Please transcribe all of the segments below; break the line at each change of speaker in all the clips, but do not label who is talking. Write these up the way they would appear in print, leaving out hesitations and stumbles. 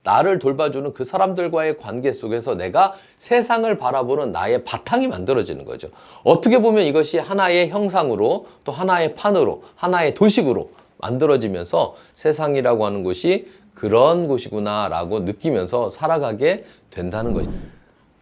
나를 돌봐주는 그 사람들과의 관계 속에서 내가 세상을 바라보는 나의 바탕이 만들어지는 거죠. 어떻게 보면 이것이 하나의 형상으로 또 하나의 판으로 하나의 도식으로 만들어지면서 세상이라고 하는 곳이 그런 곳이구나 라고 느끼면서 살아가게 된다는 것이죠.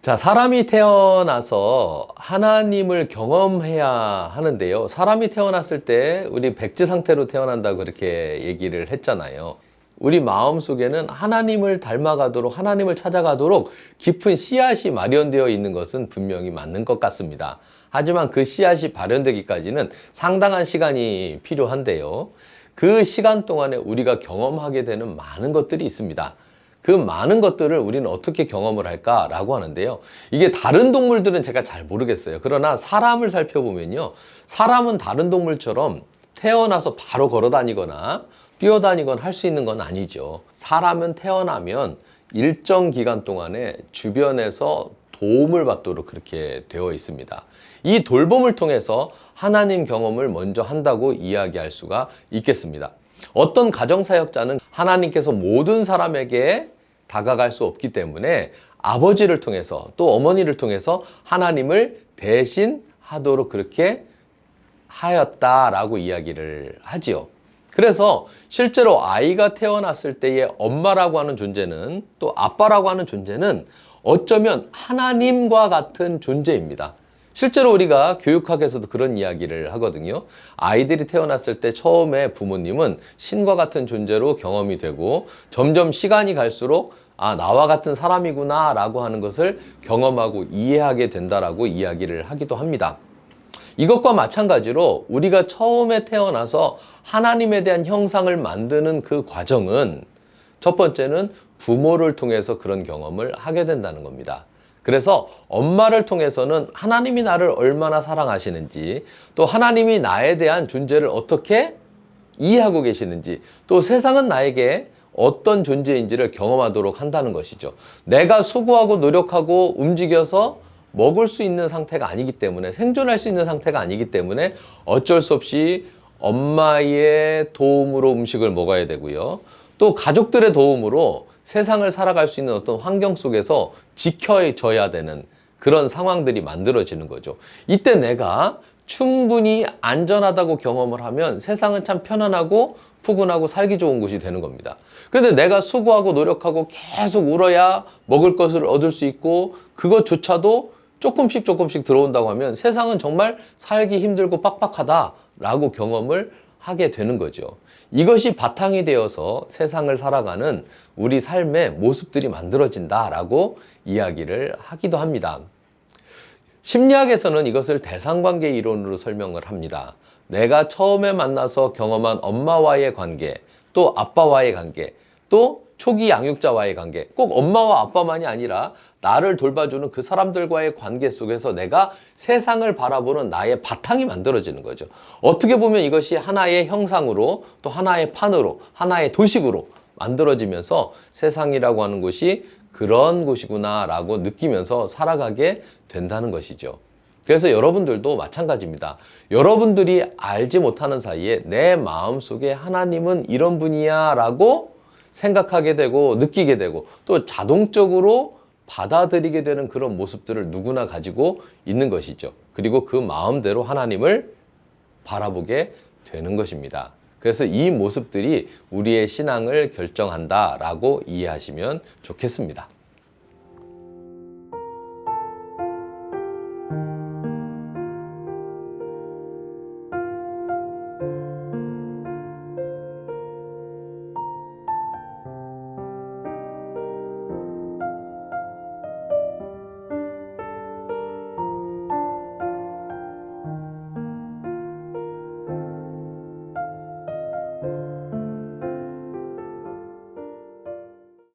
자, 사람이 태어나서 하나님을 경험해야 하는데요. 사람이 태어났을 때 우리 백지 상태로 태어난다고 그렇게 얘기를 했잖아요. 우리 마음속에는 하나님을 닮아가도록 하나님을 찾아가도록 깊은 씨앗이 마련되어 있는 것은 분명히 맞는 것 같습니다. 하지만 그 씨앗이 발현되기까지는 상당한 시간이 필요한데요. 그 시간 동안에 우리가 경험하게 되는 많은 것들이 있습니다. 그 많은 것들을 우리는 어떻게 경험을 할까라고 하는데요. 이게 다른 동물들은 제가 잘 모르겠어요. 그러나 사람을 살펴보면요. 사람은 다른 동물처럼 태어나서 바로 걸어 다니거나 뛰어다니거나 할 수 있는 건 아니죠. 사람은 태어나면 일정 기간 동안에 주변에서 도움을 받도록 그렇게 되어 있습니다. 이 돌봄을 통해서 하나님 경험을 먼저 한다고 이야기할 수가 있겠습니다. 어떤 가정사역자는 하나님께서 모든 사람에게 다가갈 수 없기 때문에 아버지를 통해서 또 어머니를 통해서 하나님을 대신하도록 그렇게 하였다라고 이야기를 하지요. 그래서 실제로 아이가 태어났을 때의 엄마라고 하는 존재는 또 아빠라고 하는 존재는 어쩌면 하나님과 같은 존재입니다. 실제로 우리가 교육학에서도 그런 이야기를 하거든요. 아이들이 태어났을 때 처음에 부모님은 신과 같은 존재로 경험이 되고 점점 시간이 갈수록 아, 나와 같은 사람이구나 라고 하는 것을 경험하고 이해하게 된다라고 이야기를 하기도 합니다. 이것과 마찬가지로 우리가 처음에 태어나서 하나님에 대한 형상을 만드는 그 과정은 첫 번째는 부모를 통해서 그런 경험을 하게 된다는 겁니다. 그래서 엄마를 통해서는 하나님이 나를 얼마나 사랑하시는지 또 하나님이 나에 대한 존재를 어떻게 이해하고 계시는지 또 세상은 나에게 어떤 존재인지를 경험하도록 한다는 것이죠. 내가 수고하고 노력하고 움직여서 먹을 수 있는 상태가 아니기 때문에 생존할 수 있는 상태가 아니기 때문에 어쩔 수 없이 엄마의 도움으로 음식을 먹어야 되고요. 또 가족들의 도움으로 세상을 살아갈 수 있는 어떤 환경 속에서 지켜져야 되는 그런 상황들이 만들어지는 거죠. 이때 내가 충분히 안전하다고 경험을 하면 세상은 참 편안하고 푸근하고 살기 좋은 곳이 되는 겁니다. 그런데 내가 수고하고 노력하고 계속 울어야 먹을 것을 얻을 수 있고 그것조차도 조금씩 들어온다고 하면 세상은 정말 살기 힘들고 빡빡하다라고 경험을 하게 되는 거죠. 이것이 바탕이 되어서 세상을 살아가는 우리 삶의 모습들이 만들어진다라고 이야기를 하기도 합니다. 심리학에서는 이것을 대상관계 이론으로 설명을 합니다. 내가 처음에 만나서 경험한 엄마와의 관계, 또 아빠와의 관계, 또 초기 양육자와의 관계, 꼭 엄마와 아빠만이 아니라 나를 돌봐주는 그 사람들과의 관계 속에서 내가 세상을 바라보는 나의 바탕이 만들어지는 거죠. 어떻게 보면 이것이 하나의 형상으로 또 하나의 판으로 하나의 도식으로 만들어지면서 세상이라고 하는 곳이 그런 곳이구나 라고 느끼면서 살아가게 된다는 것이죠. 그래서 여러분들도 마찬가지입니다. 여러분들이 알지 못하는 사이에 내 마음속에 하나님은 이런 분이야 라고 생각하게 되고 느끼게 되고 또 자동적으로 받아들이게 되는 그런 모습들을 누구나 가지고 있는 것이죠. 그리고 그 마음대로 하나님을 바라보게 되는 것입니다. 그래서 이 모습들이 우리의 신앙을 결정한다라고 이해하시면 좋겠습니다.